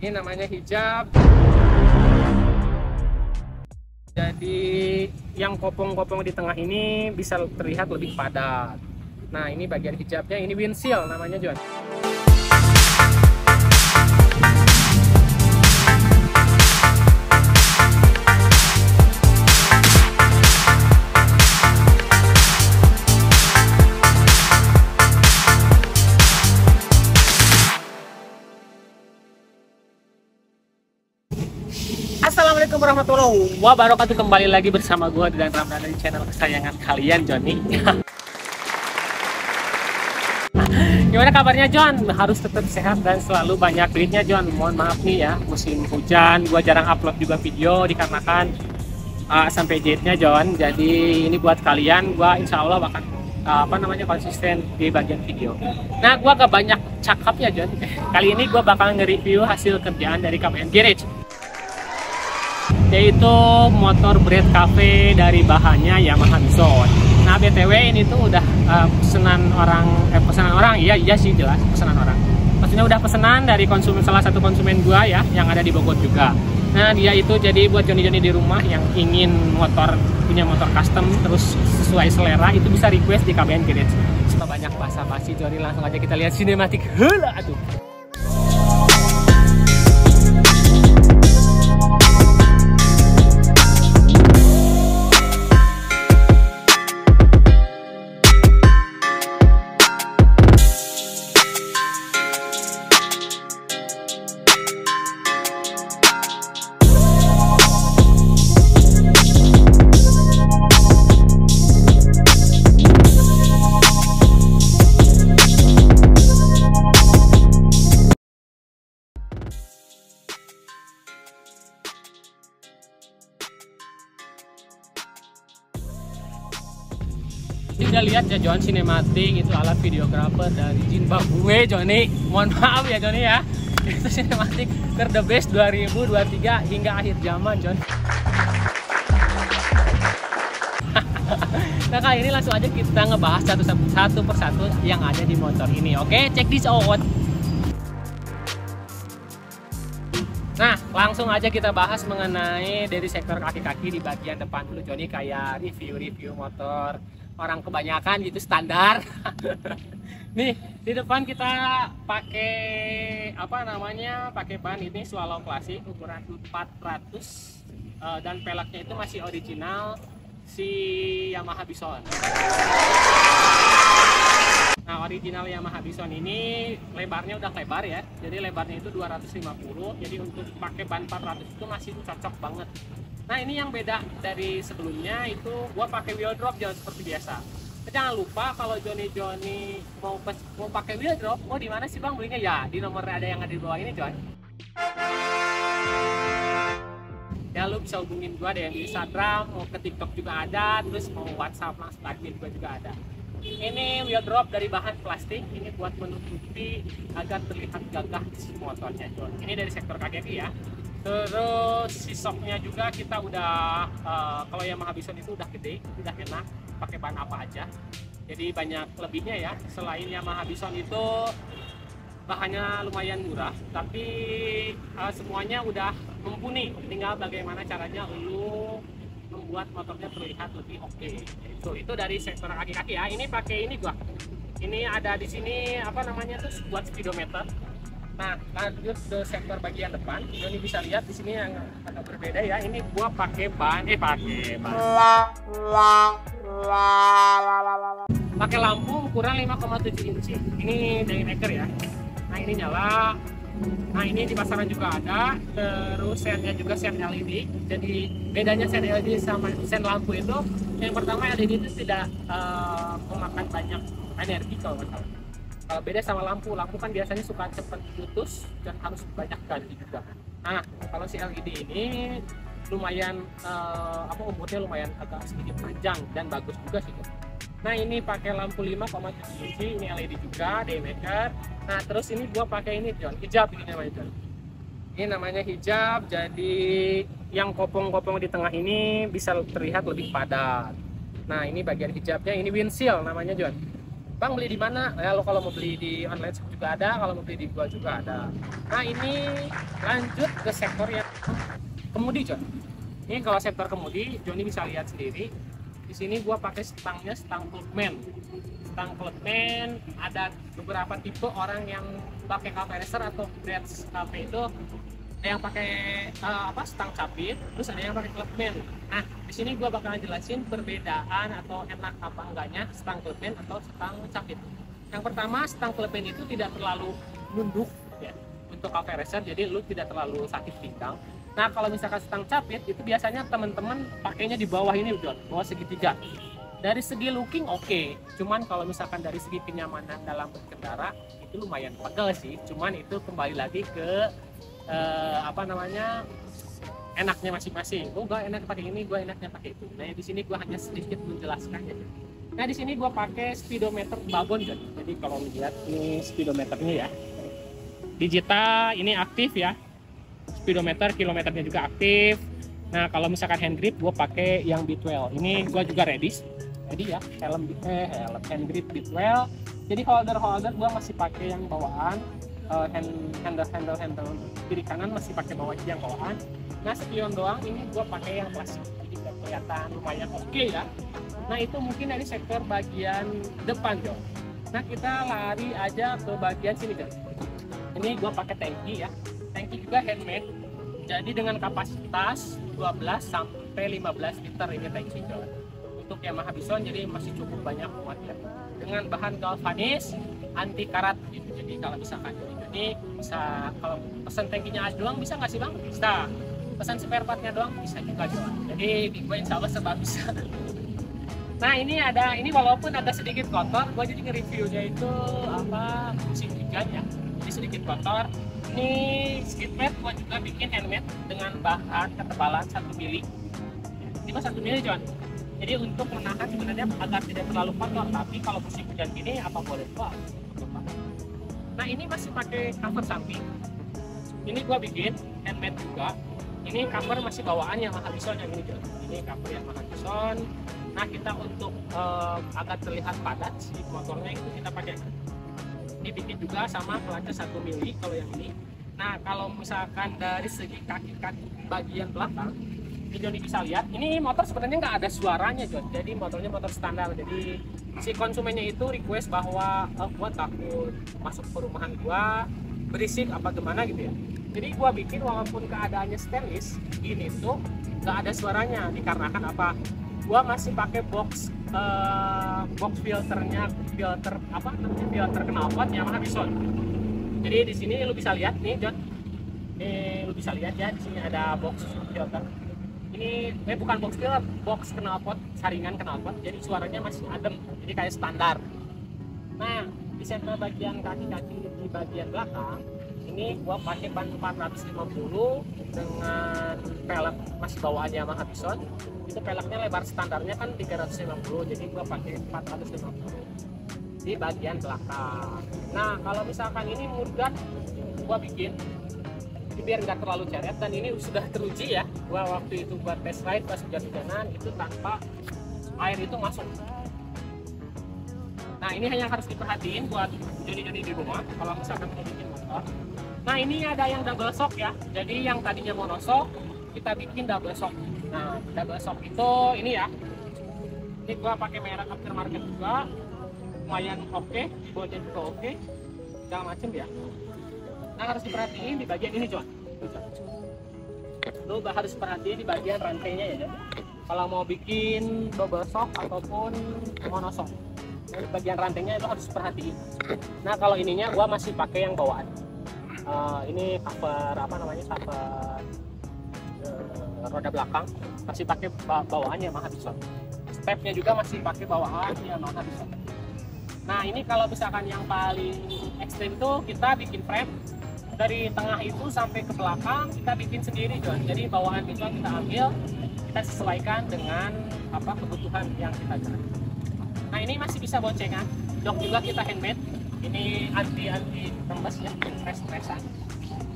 Ini namanya hijab. Jadi yang kopong-kopong di tengah ini bisa terlihat lebih padat. Nah, ini bagian hijabnya, ini windshield namanya, John. Assalamualaikum warahmatullahi wabarakatuh. Kembali lagi bersama gue dan Ramdan di channel kesayangan kalian, Johnny. Gimana kabarnya, John? Harus tetap sehat dan selalu banyak duitnya, John. Mohon maaf nih ya, musim hujan gue jarang upload juga video dikarenakan sampai jahitnya, John. Jadi ini buat kalian, gue insya Allah bakal konsisten di bagian video. Nah, gue gak banyak cakap ya, John. Kali ini gue bakal nge-review hasil kerjaan dari KBN Garage, yaitu motor Bread Cafe dari bahannya Yamaha Bison. Nah, BTW ini tuh udah pesanan orang, iya sih jelas pesanan orang. Maksudnya udah pesanan dari konsumen, salah satu konsumen gua ya, yang ada di Bogor juga. Nah, dia itu jadi buat Joni di rumah yang ingin punya motor custom terus sesuai selera, itu bisa request di KBN Garage. Setelah banyak basa-basi, Joni langsung aja kita lihat sinematik heula atuh. Udah lihat ya, John, sinematik itu alat videografer dari Zimbabwe, Johnny. Mohon maaf ya, Johnny ya. Itu sinematik the best 2023 hingga akhir zaman, John. Nah, kali ini langsung aja kita ngebahas satu persatu yang ada di motor ini. Oke, check this out. Nah, langsung aja kita bahas mengenai dari sektor kaki-kaki di bagian depan dulu, Johnny, kayak review motor orang kebanyakan gitu, standar. Nih, di depan kita pakai pakai ban ini Swallow Classic ukuran 400 dan peleknya itu masih original si Yamaha Bison. Nah, original Yamaha Bison ini lebarnya udah lebar ya. Jadi lebarnya itu 250. Jadi untuk pakai ban 400 itu masih cocok banget. Nah, ini yang beda dari sebelumnya, itu gua pakai wheel drop, John, seperti biasa. Jangan lupa kalau Johnny mau pakai wheel drop, di mana sih Bang belinya? Ya, di nomor ada yang ada di bawah ini, John. Ya, lu bisa hubungin gua deh di Instagram, mau ke TikTok juga ada, terus mau WhatsApp langsung admin gua juga ada. Ini wheel drop dari bahan plastik, ini buat menutupi agar terlihat gagah si motornya, John. Ini dari sektor KGI ya. Terus si shocknya juga kita udah kalau Yamaha Bison itu udah gede, udah enak, pakai ban apa aja. Jadi banyak lebihnya ya. Selain Yamaha Bison itu bahannya lumayan murah, tapi semuanya udah mumpuni. Tinggal bagaimana caranya lu membuat motornya terlihat lebih oke. Itu dari sektor kaki-kaki ya. Ini pakai ini gua. Ini ada di sini buat speedometer. Nah, lanjut ke sektor bagian depan. Ini bisa lihat di sini yang agak berbeda ya. Ini gua pakai ban, pakai lampu ukuran 5,7 inci. Ini dari Maker ya. Nah, ini nyala. Nah, ini di pasaran juga ada. Terus setnya juga set LED. Jadi bedanya set LED sama set lampu itu, yang pertama LED itu tidak memakan banyak energi kalau nggak salah. Beda sama lampu kan biasanya suka cepat putus dan harus banyak ganti juga. Nah, kalau si LED ini lumayan umurnya lumayan agak sedikit panjang dan bagus juga sih. Nah, ini pakai lampu 5,7 inci, ini LED juga, Daymaker. Nah, terus ini gua pakai ini, John, hijab ini namanya, John. Ini namanya hijab, jadi yang kopong-kopong di tengah ini bisa terlihat lebih padat. Nah, ini bagian hijabnya, ini windshield namanya, John. Bang beli di mana? Ya lo kalau mau beli di online shop juga ada, kalau mau beli di gua juga ada. Nah ini lanjut ke sektor yang kemudi, John. Ini kalau sektor kemudi, Joni bisa lihat sendiri. Di sini gua pakai stangnya stang Clubman. Stang Clubman ada beberapa tipe orang yang pakai cafe racer atau brand cafe itu, ada yang pakai stang capit, terus ada yang pakai Clubman. Nah di sini gua bakalan jelasin perbedaan atau enak apa enggaknya stang Clubman atau stang capit. Yang pertama, stang Clubman itu tidak terlalu nunduk ya untuk cafe racer, jadi lu tidak terlalu sakit pinggang. Nah kalau misalkan stang capit itu biasanya teman-teman pakainya di bawah ini udah bawah segitiga. Dari segi looking oke, cuman kalau misalkan dari segi kenyamanan dalam berkendara itu lumayan pegel sih. Cuman itu kembali lagi ke enaknya masing-masing. Gue enak pakai ini, gue enaknya pakai itu. Nah di sini gue hanya sedikit menjelaskan aja. Nah di sini gue pakai speedometer babon kan. Jadi kalau lihat ini speedometernya ya, digital ini aktif ya. Speedometer, kilometernya juga aktif. Nah kalau misalkan hand grip gue pakai yang B12. Ini gue juga redis. Jadi ya helm hand grip B12. Jadi holder gue masih pakai yang bawaan. Handle kiri kanan masih pakai yang bawaan. Nah spion doang ini gue pakai yang plastik. Jadi kelihatan lumayan oke ya. Nah itu mungkin dari sektor bagian depan Jo. Nah kita lari aja ke bagian sini Jo. Ini gue pakai tangki ya. Tangki juga handmade, jadi dengan kapasitas 12 sampai 15 liter ini tangki Jo. Untuk Yamaha Bison jadi masih cukup banyak muat ya. Dengan bahan galvanis anti karat gitu. Jadi kalau misalkan ini bisa, kalau pesan tangkinya doang bisa nggak sih bang? Bisa. Pesan spare partnya doang bisa juga Jo. Jadi di gue insya Allah sebab bisa. Nah ini walaupun agak sedikit kotor, gue jadi nge-reviewnya itu musim hujan ya. Jadi sedikit kotor. Ini skid pad gua juga bikin handmade dengan bahan ketebalan 1 mili. Ini mah 1 mili John. Jadi untuk menahan sebenarnya agar tidak terlalu kotor, tapi kalau musim hujan gini apa boleh buat. Nah ini masih pakai cover samping. Ini gua bikin handmade juga. Ini cover masih bawaan Yamaha Bison yang ini John. Ini cover Yamaha Bison. Nah kita untuk agar terlihat padat si motornya itu kita pakai. Dibikin juga sama pelancar 1 mili kalau yang ini. Nah kalau misalkan dari segi kaki-kaki bagian belakang ini Joni bisa lihat, ini motor sebenarnya nggak ada suaranya John. Jadi motornya motor standar. Jadi si konsumennya itu request bahwa gua takut masuk perumahan gua berisik apa gimana gitu ya. Jadi gua bikin walaupun keadaannya stainless ini tuh nggak ada suaranya, dikarenakan apa? Gua masih pakai box filternya, filter knalpot Yamaha Bison. Jadi di sini lu bisa lihat nih John, lu bisa lihat ya di sini ada box filter. Ini bukan box filter, box knalpot, saringan knalpot. Jadi suaranya masih adem, jadi kayak standar. Nah di segmen bagian kaki-kaki di bagian belakang ini gua pakai ban 450 dengan pelek masih bawaan Yamaha Bison. Itu peleknya lebar standarnya kan 350, jadi gua pakai 450 di bagian belakang. Nah kalau misalkan ini mudguard gua bikin biar nggak terlalu ceret, dan ini sudah teruji ya. Gua waktu itu buat test ride pas hujan-hujanan itu tanpa air itu masuk. Nah ini hanya harus diperhatiin buat joni-joni di rumah kalau misalkan mau bikin motor. Nah ini ada yang double shock ya, jadi yang tadinya monoshock kita bikin double shock. Nah double shock itu ini ya, ini gua pakai merek aftermarket juga, lumayan oke, bodinya juga oke, segala macem ya. Nah harus diperhatiin di bagian ini John. Lu harus perhatiin di bagian rantainya ya John. Kalau mau bikin double shock ataupun monoshock, di bagian rantainya itu harus perhatiin. Nah kalau ininya gua masih pakai yang bawaan. Ini cover cover roda belakang masih pakai bawaan Yamaha Bison. Stepnya juga masih pakai bawaan Yamaha Bison. Nah ini kalau misalkan yang paling ekstrim tuh kita bikin frame dari tengah itu sampai ke belakang kita bikin sendiri John. Jadi bawaan Bison kita ambil, kita sesuaikan dengan kebutuhan yang kita cari. Nah ini masih bisa boncengan, jok juga kita handmade. Ini anti rembes ya, press-pressan.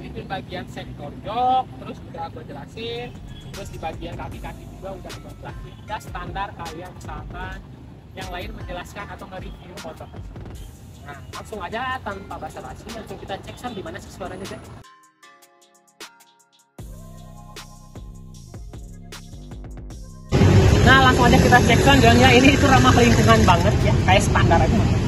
Itu di bagian sektor jok, terus udah gue jelasin. Terus di bagian kaki-kaki juga udah gue jelasin. Ya standar kalian misalkan yang lain menjelaskan atau nge-review motor. Nah, langsung aja tanpa basa-basi, langsung kita cek sound gimana sih suaranya deh. Nah, langsung aja kita cek sound ya. Ini itu ramah lingkungan banget ya, kayak standar aja.